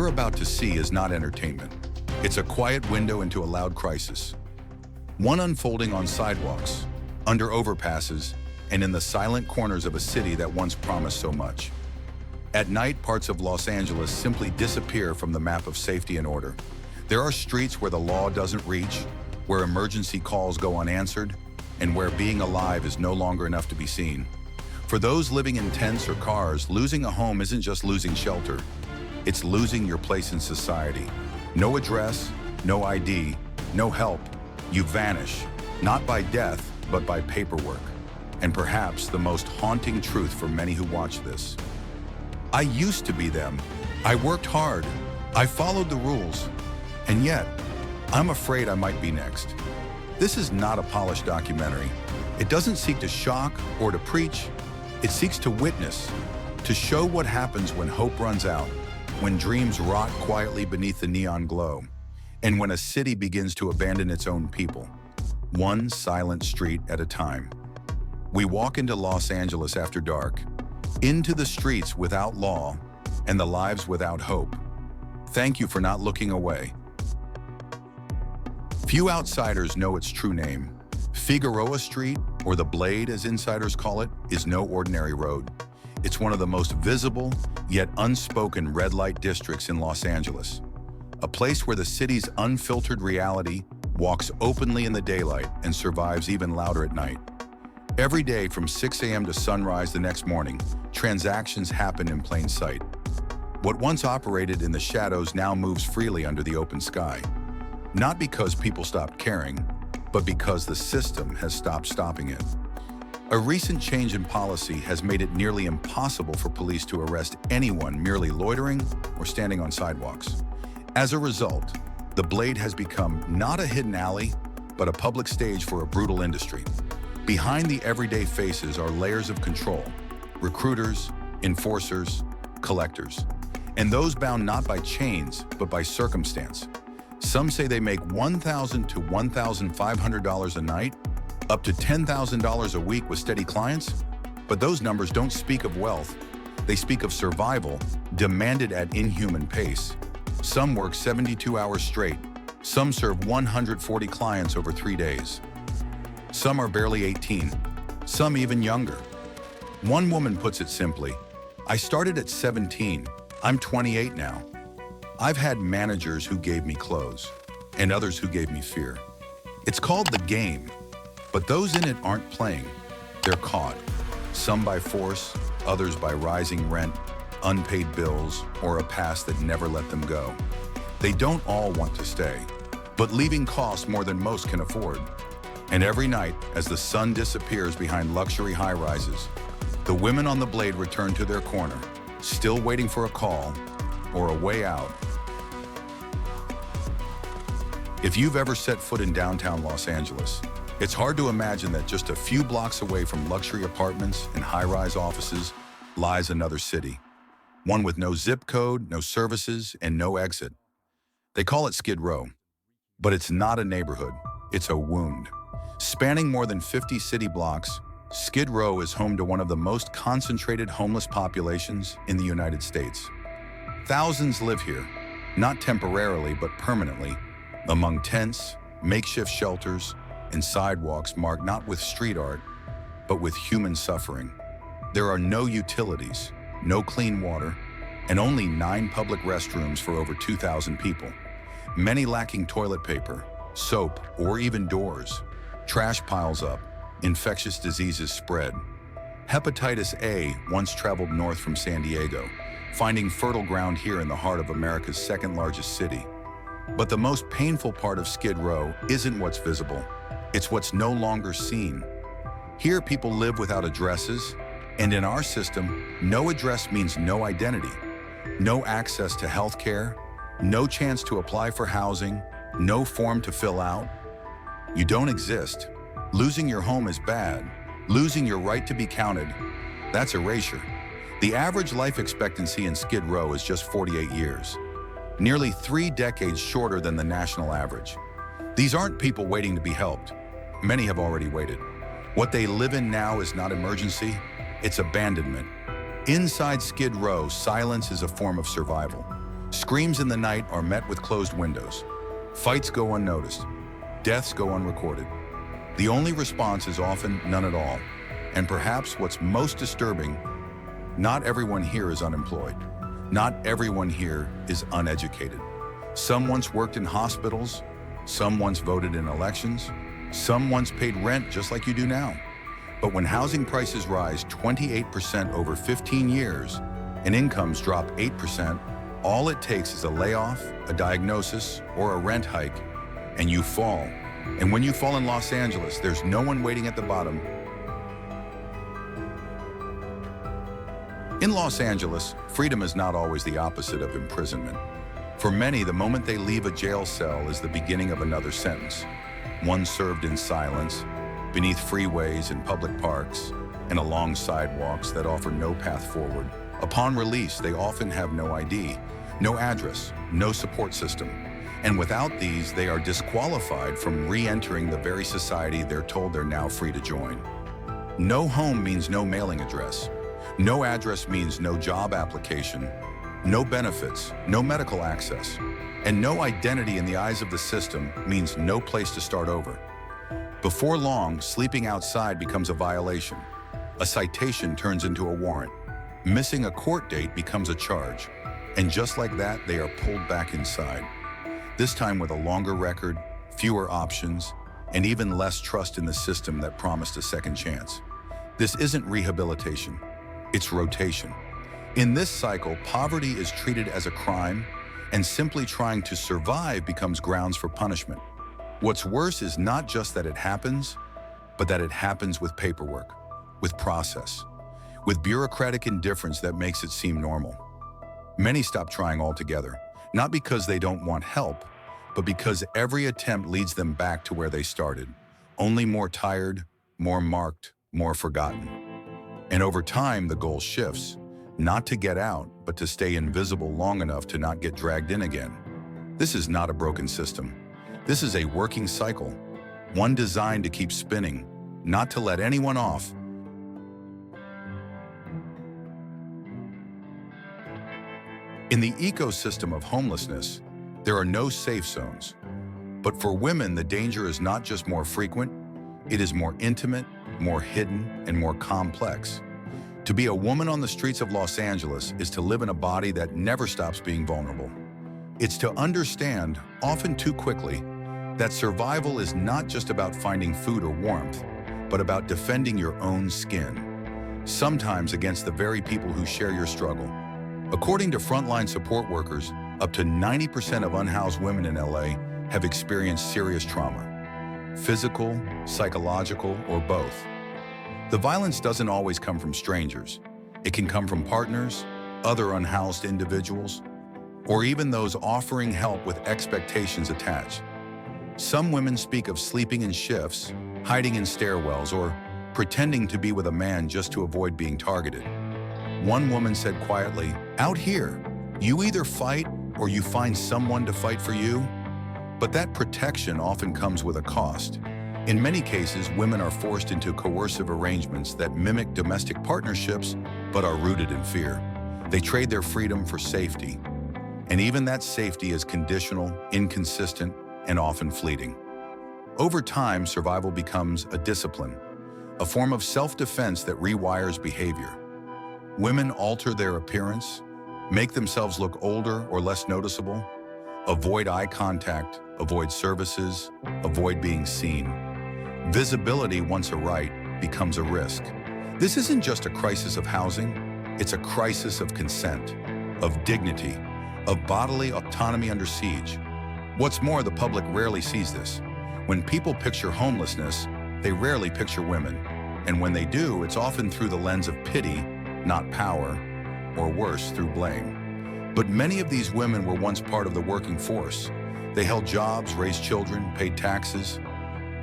about to see is not entertainment. It's a quiet window into a loud crisis. One unfolding on sidewalks, under overpasses, and in the silent corners of a city that once promised so much. At night, parts of Los Angeles simply disappear from the map of safety and order. There are streets where the law doesn't reach, where emergency calls go unanswered, and where being alive is no longer enough to be seen. For those living in tents or cars, losing a home isn't just losing shelter. It's losing your place in society. No address, no ID, no help. You vanish, not by death, but by paperwork. And perhaps the most haunting truth for many who watch this. I used to be them. I worked hard. I followed the rules. And yet, I'm afraid I might be next. This is not a polished documentary. It doesn't seek to shock or to preach. It seeks to witness, to show what happens when hope runs out, when dreams rot quietly beneath the neon glow, and when a city begins to abandon its own people, one silent street at a time. We walk into Los Angeles after dark, into the streets without law and the lives without hope. Thank you for not looking away. Few outsiders know its true name. Figueroa Street, or the Blade as insiders call it, is no ordinary road. It's one of the most visible, yet unspoken red light districts in Los Angeles. A place where the city's unfiltered reality walks openly in the daylight and survives even louder at night. Every day from 6 a.m. to sunrise the next morning, transactions happen in plain sight. What once operated in the shadows now moves freely under the open sky. Not because people stopped caring, but because the system has stopped stopping it. A recent change in policy has made it nearly impossible for police to arrest anyone merely loitering or standing on sidewalks. As a result, the Blade has become not a hidden alley, but a public stage for a brutal industry. Behind the everyday faces are layers of control: recruiters, enforcers, collectors, and those bound not by chains, but by circumstance. Some say they make $1,000 to $1,500 a night, up to $10,000 a week with steady clients. But those numbers don't speak of wealth. They speak of survival, demanded at inhuman pace. Some work 72 hours straight. Some serve 140 clients over 3 days. Some are barely 18, some even younger. One woman puts it simply, "I started at 17, I'm 28 now. I've had managers who gave me clothes, and others who gave me fear. It's called the game, but those in it aren't playing, they're caught. Some by force, others by rising rent, unpaid bills, or a past that never let them go. They don't all want to stay, but leaving costs more than most can afford. And every night, as the sun disappears behind luxury high-rises, the women on the Blade return to their corner, still waiting for a call or a way out. If you've ever set foot in downtown Los Angeles, it's hard to imagine that just a few blocks away from luxury apartments and high-rise offices lies another city. One with no zip code, no services, and no exit. They call it Skid Row. But it's not a neighborhood, it's a wound. Spanning more than 50 city blocks, Skid Row is home to one of the most concentrated homeless populations in the United States. Thousands live here, not temporarily but permanently, among tents, makeshift shelters, and sidewalks marked not with street art, but with human suffering. There are no utilities, no clean water, and only 9 public restrooms for over 2,000 people, many lacking toilet paper, soap, or even doors. Trash piles up, infectious diseases spread. Hepatitis A once traveled north from San Diego, finding fertile ground here in the heart of America's second largest city. But the most painful part of Skid Row isn't what's visible, it's what's no longer seen. Here people live without addresses, and in our system, no address means no identity, no access to health care, no chance to apply for housing, no form to fill out. You don't exist. Losing your home is bad. Losing your right to be counted, that's erasure. The average life expectancy in Skid Row is just 48 years, nearly 3 decades shorter than the national average. These aren't people waiting to be helped. Many have already waited. What they live in now is not emergency, it's abandonment. Inside Skid Row, silence is a form of survival. Screams in the night are met with closed windows. Fights go unnoticed. Deaths go unrecorded. The only response is often none at all. And perhaps what's most disturbing, not everyone here is unemployed. Not everyone here is uneducated. Some once worked in hospitals, some once voted in elections, some once paid rent just like you do now. But when housing prices rise 28% over 15 years and incomes drop 8%, all it takes is a layoff, a diagnosis, or a rent hike, and you fall. And when you fall in Los Angeles, there's no one waiting at the bottom. In Los Angeles, freedom is not always the opposite of imprisonment. For many, the moment they leave a jail cell is the beginning of another sentence, one served in silence, beneath freeways and public parks, and along sidewalks that offer no path forward. Upon release, they often have no ID, no address, no support system. And without these, they are disqualified from re-entering the very society they're told they're now free to join. No home means no mailing address. No address means no job application, no benefits, no medical access. And no identity in the eyes of the system means no place to start over. Before long, sleeping outside becomes a violation. A citation turns into a warrant. Missing a court date becomes a charge. And just like that, they are pulled back inside. This time with a longer record, fewer options, and even less trust in the system that promised a second chance. This isn't rehabilitation, it's rotation. In this cycle, poverty is treated as a crime, and simply trying to survive becomes grounds for punishment. What's worse is not just that it happens, but that it happens with paperwork, with process, with bureaucratic indifference that makes it seem normal. Many stop trying altogether, not because they don't want help, but because every attempt leads them back to where they started, only more tired, more marked, more forgotten. And over time, the goal shifts, not to get out, but to stay invisible long enough to not get dragged in again. This is not a broken system. This is a working cycle, one designed to keep spinning, not to let anyone off. In the ecosystem of homelessness, there are no safe zones. But for women, the danger is not just more frequent, it is more intimate, more hidden, and more complex. To be a woman on the streets of Los Angeles is to live in a body that never stops being vulnerable. It's to understand, often too quickly, that survival is not just about finding food or warmth, but about defending your own skin, sometimes against the very people who share your struggle. According to frontline support workers, up to 90% of unhoused women in LA have experienced serious trauma, physical, psychological, or both. The violence doesn't always come from strangers. It can come from partners, other unhoused individuals, or even those offering help with expectations attached. Some women speak of sleeping in shifts, hiding in stairwells, or pretending to be with a man just to avoid being targeted. One woman said quietly, "Out here, you either fight or you find someone to fight for you." But that protection often comes with a cost. In many cases, women are forced into coercive arrangements that mimic domestic partnerships but are rooted in fear. They trade their freedom for safety. And even that safety is conditional, inconsistent, and often fleeting. Over time, survival becomes a discipline, a form of self-defense that rewires behavior. Women alter their appearance, make themselves look older or less noticeable, avoid eye contact, avoid services, avoid being seen. Visibility, once a right, becomes a risk. This isn't just a crisis of housing, it's a crisis of consent, of dignity, of bodily autonomy under siege. What's more, the public rarely sees this. When people picture homelessness, they rarely picture women. And when they do, it's often through the lens of pity, not power, or worse, through blame. But many of these women were once part of the working force. They held jobs, raised children, paid taxes.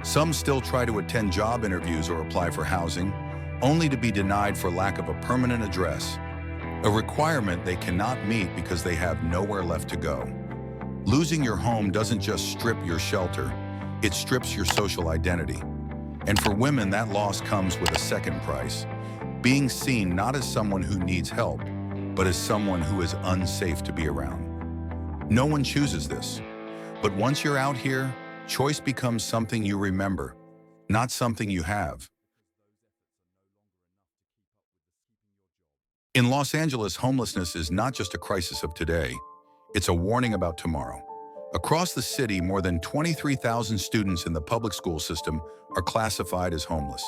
Some still try to attend job interviews or apply for housing, only to be denied for lack of a permanent address, a requirement they cannot meet because they have nowhere left to go. Losing your home doesn't just strip your shelter, it strips your social identity. And for women, that loss comes with a second price, being seen not as someone who needs help, but as someone who is unsafe to be around. No one chooses this. But once you're out here, choice becomes something you remember, not something you have. In Los Angeles, homelessness is not just a crisis of today, it's a warning about tomorrow. Across the city, more than 23,000 students in the public school system are classified as homeless.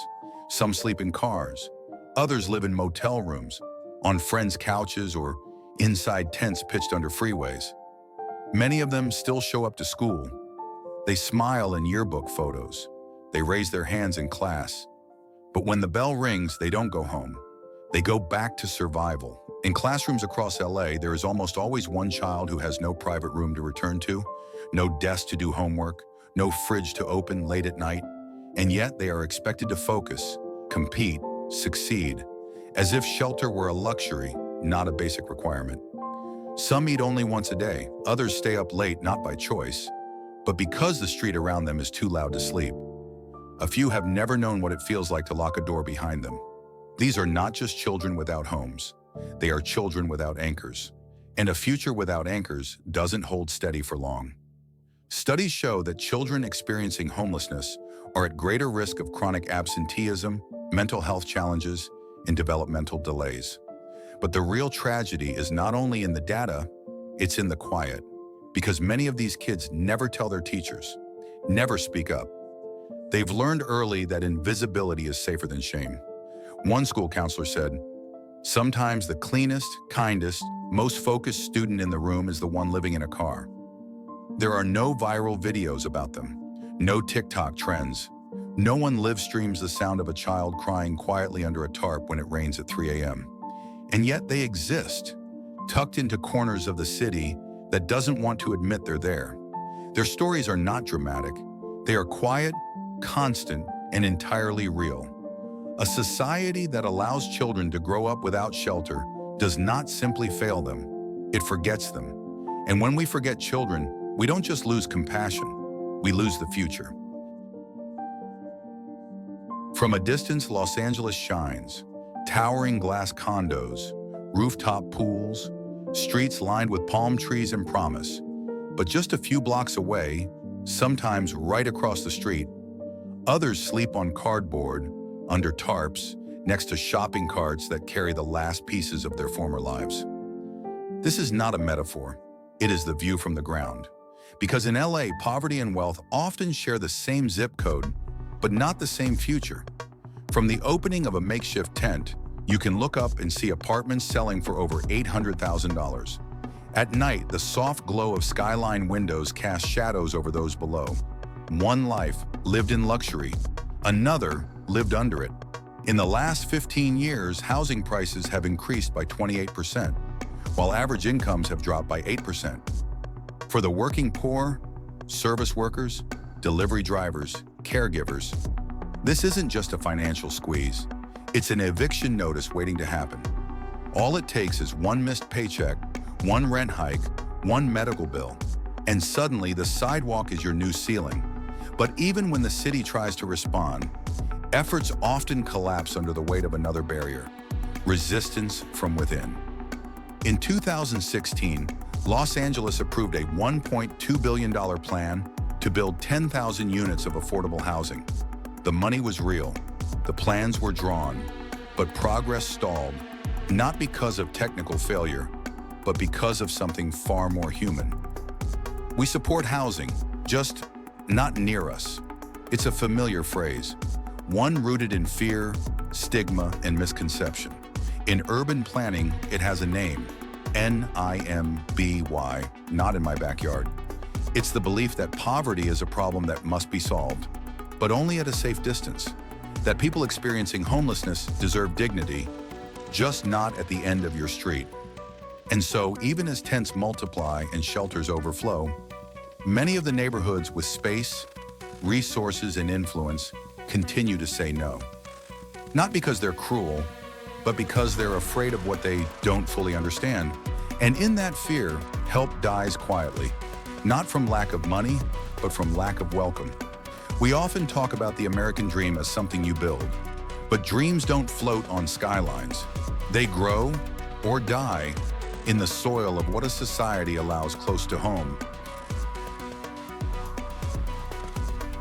Some sleep in cars, others live in motel rooms, on friends' couches, or inside tents pitched under freeways. Many of them still show up to school. They smile in yearbook photos. They raise their hands in class. But when the bell rings, they don't go home. They go back to survival. In classrooms across LA, there is almost always one child who has no private room to return to, no desk to do homework, no fridge to open late at night, and yet they are expected to focus, compete, succeed, as if shelter were a luxury, not a basic requirement. Some eat only once a day, others stay up late not by choice, but because the street around them is too loud to sleep. A few have never known what it feels like to lock a door behind them. These are not just children without homes. They are children without anchors. And a future without anchors doesn't hold steady for long. Studies show that children experiencing homelessness are at greater risk of chronic absenteeism, mental health challenges, and developmental delays. But the real tragedy is not only in the data, it's in the quiet. Because many of these kids never tell their teachers, never speak up. They've learned early that invisibility is safer than shame. One school counselor said, "Sometimes the cleanest, kindest, most focused student in the room is the one living in a car." There are no viral videos about them, no TikTok trends. No one live streams the sound of a child crying quietly under a tarp when it rains at 3 a.m. And yet they exist, tucked into corners of the city that doesn't want to admit they're there. Their stories are not dramatic. They are quiet, constant, and entirely real. A society that allows children to grow up without shelter does not simply fail them, it forgets them. And when we forget children, we don't just lose compassion, we lose the future. From a distance, Los Angeles shines. Towering glass condos, rooftop pools, streets lined with palm trees and promise. But just a few blocks away, sometimes right across the street, others sleep on cardboard, under tarps, next to shopping carts that carry the last pieces of their former lives. This is not a metaphor. It is the view from the ground. Because in LA, poverty and wealth often share the same zip code, but not the same future. From the opening of a makeshift tent, you can look up and see apartments selling for over $800,000. At night, the soft glow of skyline windows casts shadows over those below. One life lived in luxury, another lived under it. In the last 15 years, housing prices have increased by 28%, while average incomes have dropped by 8%. For the working poor, service workers, delivery drivers, caregivers, this isn't just a financial squeeze. It's an eviction notice waiting to happen. All it takes is one missed paycheck, one rent hike, one medical bill, and suddenly the sidewalk is your new ceiling. But even when the city tries to respond, efforts often collapse under the weight of another barrier: resistance from within. In 2016, Los Angeles approved a $1.2 billion plan to build 10,000 units of affordable housing. The money was real, the plans were drawn, but progress stalled, not because of technical failure, but because of something far more human. We support housing, just not near us. It's a familiar phrase, one rooted in fear, stigma, and misconception. In urban planning, it has a name, NIMBY, not in my backyard. It's the belief that poverty is a problem that must be solved, but only at a safe distance. That people experiencing homelessness deserve dignity, just not at the end of your street. And so, even as tents multiply and shelters overflow, many of the neighborhoods with space, resources, and influence continue to say no. Not because they're cruel, but because they're afraid of what they don't fully understand. And in that fear, help dies quietly, not from lack of money, but from lack of welcome. We often talk about the American dream as something you build, but dreams don't float on skylines. They grow or die in the soil of what a society allows close to home.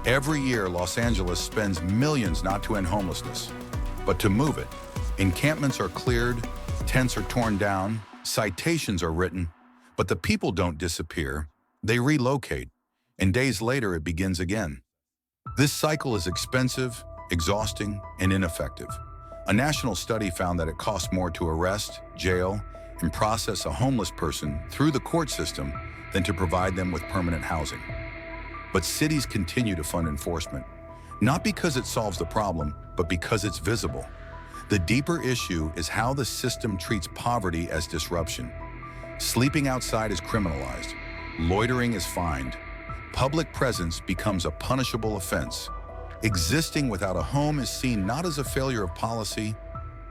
Every year, Los Angeles spends millions not to end homelessness, but to move it. Encampments are cleared, tents are torn down, citations are written, but the people don't disappear, they relocate, and days later it begins again. This cycle is expensive, exhausting, and ineffective. A national study found that it costs more to arrest, jail, and process a homeless person through the court system than to provide them with permanent housing. But cities continue to fund enforcement, not because it solves the problem, but because it's visible. The deeper issue is how the system treats poverty as disruption. Sleeping outside is criminalized. Loitering is fined. Public presence becomes a punishable offense. Existing without a home is seen not as a failure of policy,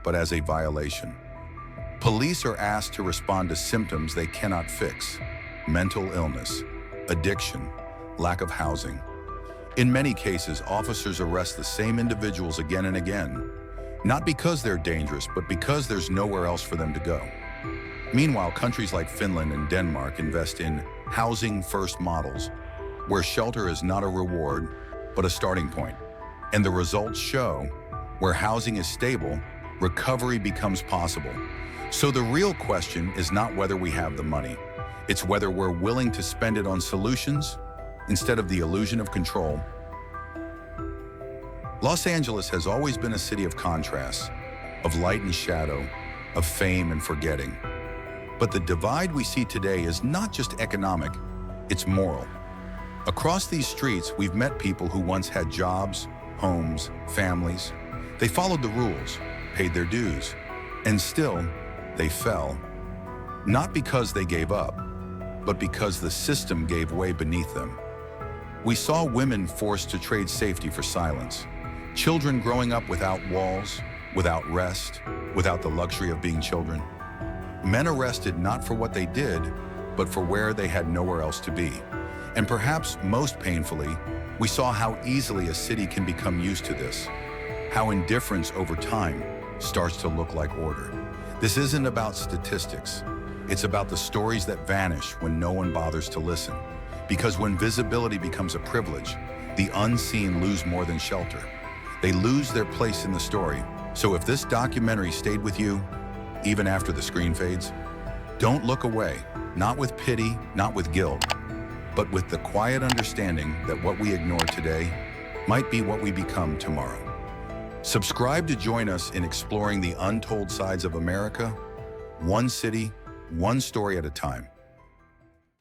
but as a violation. Police are asked to respond to symptoms they cannot fix: mental illness, addiction, lack of housing. In many cases, officers arrest the same individuals again and again, not because they're dangerous, but because there's nowhere else for them to go. Meanwhile, countries like Finland and Denmark invest in housing-first models, where shelter is not a reward, but a starting point. And the results show, where housing is stable, recovery becomes possible. So the real question is not whether we have the money, it's whether we're willing to spend it on solutions instead of the illusion of control. Los Angeles has always been a city of contrasts, of light and shadow, of fame and forgetting. But the divide we see today is not just economic, it's moral. Across these streets, we've met people who once had jobs, homes, families. They followed the rules, paid their dues, and still, they fell. Not because they gave up, but because the system gave way beneath them. We saw women forced to trade safety for silence, children growing up without walls, without rest, without the luxury of being children. Men arrested not for what they did, but for where they had nowhere else to be. And perhaps most painfully, we saw how easily a city can become used to this, how indifference over time starts to look like order. This isn't about statistics. It's about the stories that vanish when no one bothers to listen. Because when visibility becomes a privilege, the unseen lose more than shelter. They lose their place in the story. So if this documentary stayed with you, even after the screen fades, don't look away, not with pity, not with guilt, but with the quiet understanding that what we ignore today might be what we become tomorrow. Subscribe to join us in exploring the untold sides of America, one city, one story at a time.